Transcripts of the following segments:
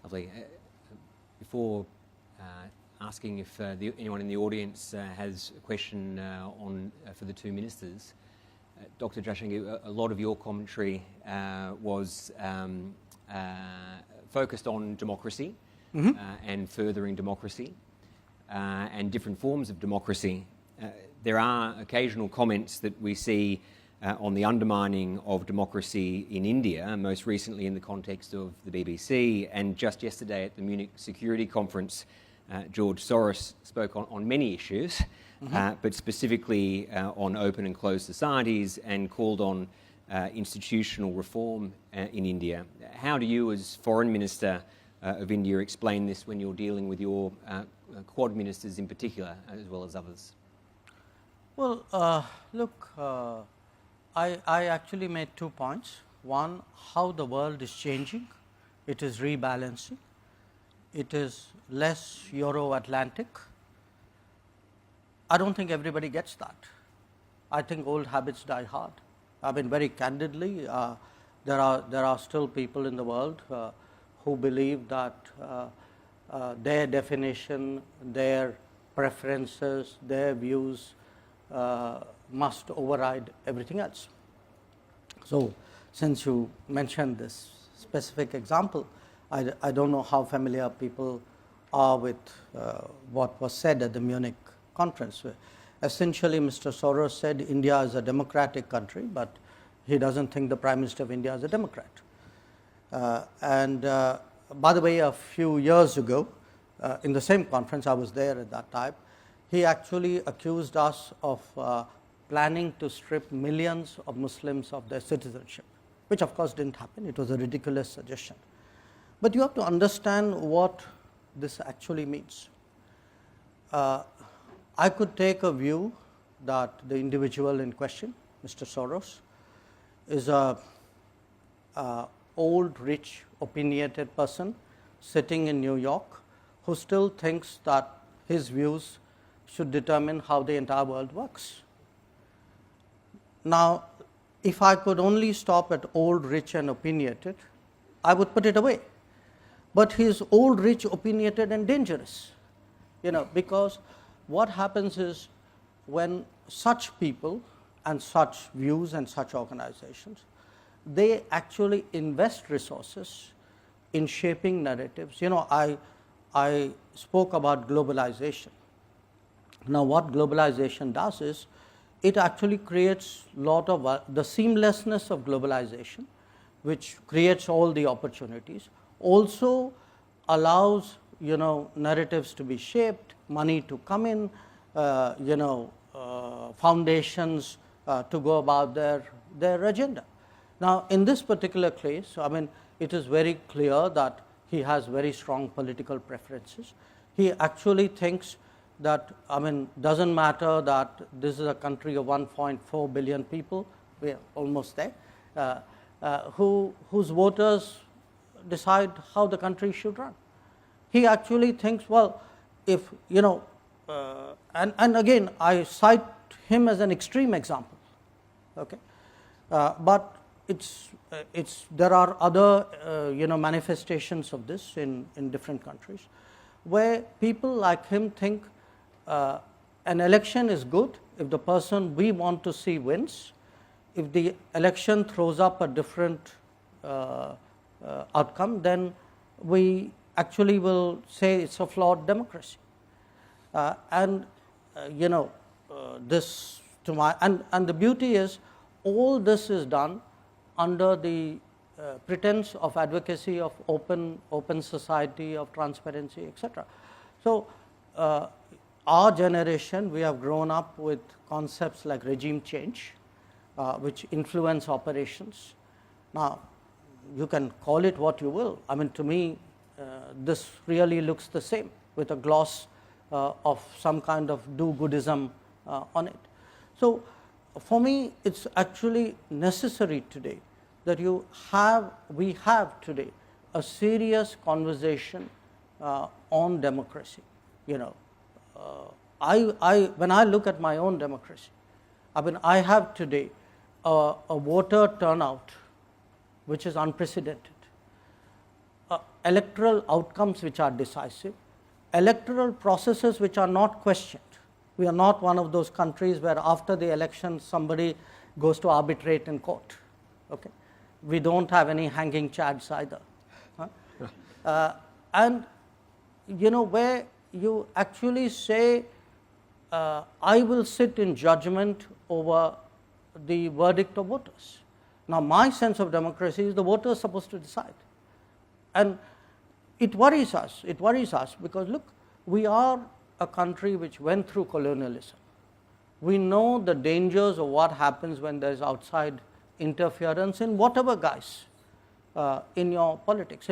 Lovely. Before asking if anyone in the audience has a question for the two ministers, Dr. Jaishankar, a lot of your commentary was focused on democracy and furthering democracy and different forms of democracy. There are occasional comments that we see on the undermining of democracy in India, most recently in the context of the BBC, and just yesterday at the Munich Security Conference, George Soros spoke on many issues, but specifically on open and closed societies, and called on institutional reform in India. How do you, as Foreign Minister of India, explain this when you're dealing with your Quad ministers in particular, as well as others? Well, look, I actually made 2 points. One, how the world is changing. It is rebalancing. It is less Euro-Atlantic. I don't think everybody gets that. I think old habits die hard. I mean, very candidly, there are still people in the world who believe that their definition, their preferences, their views must override everything else. So, since you mentioned this specific example, I don't know how familiar people are with what was said at the Munich conference. Essentially, Mr. Soros said India is a democratic country, but he doesn't think the Prime Minister of India is a Democrat. By the way, a few years ago, in the same conference, I was there at that time, he actually accused us of planning to strip millions of Muslims of their citizenship, which of course didn't happen. It was a ridiculous suggestion. But you have to understand what this actually means. I could take a view that the individual in question, Mr. Soros, is a old, rich, opinionated person sitting in New York who still thinks that his views should determine how the entire world works. Now, if I could only stop at old, rich and opinionated, I would put it away. But he is old, rich, opinionated and dangerous, because what happens is when such people and such views and such organizations, they actually invest resources in shaping narratives. I spoke about globalization. Now, what globalization does is it actually creates lot of the seamlessness of globalization, which creates all the opportunities, also allows narratives to be shaped, money to come in, foundations to go about their agenda. Now, in this particular case, I mean, it is very clear that he has very strong political preferences. He actually thinks that, I mean, doesn't matter that this is a country of 1.4 billion people, we are almost there, whose voters decide how the country should run. He actually thinks, well, if, and again, I cite him as an extreme example, okay, but there are other, manifestations of this in different countries, where people like him think an election is good if the person we want to see wins. If the election throws up a different outcome, then we actually will say it's a flawed democracy. This to my and the beauty is all this is done under the pretense of advocacy of open society, of transparency, etc. So, our generation, we have grown up with concepts like regime change, which influence operations. Now, you can call it what you will. I mean, to me, this really looks the same, with a gloss of some kind of do-goodism on it. So, for me, it's actually necessary today that we have today a serious conversation on democracy. When I look at my own democracy, I mean, I have today a voter turnout which is unprecedented. electoral outcomes which are decisive, electoral processes which are not questioned. We are not one of those countries where after the election somebody goes to arbitrate in court. Okay? We don't have any hanging chads either. And where you actually say, I will sit in judgment over the verdict of voters. Now, my sense of democracy is the voters are supposed to decide. And it worries us because look, we are a country which went through colonialism. We know the dangers of what happens when there is outside interference in whatever guise in your politics.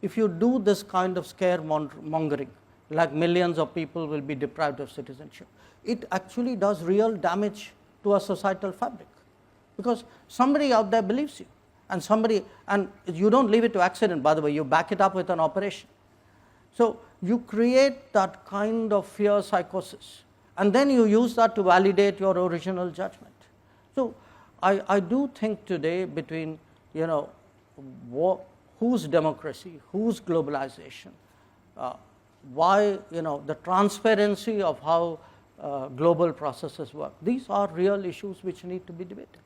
If you do this kind of scaremongering, like millions of people will be deprived of citizenship, it actually does real damage to our societal fabric, because somebody out there believes you, and you don't leave it to accident, by the way, you back it up with an operation. So you create that kind of fear psychosis, and then you use that to validate your original judgment. So I do think today between whose democracy, whose globalization, why the transparency of how global processes work, these are real issues which need to be debated.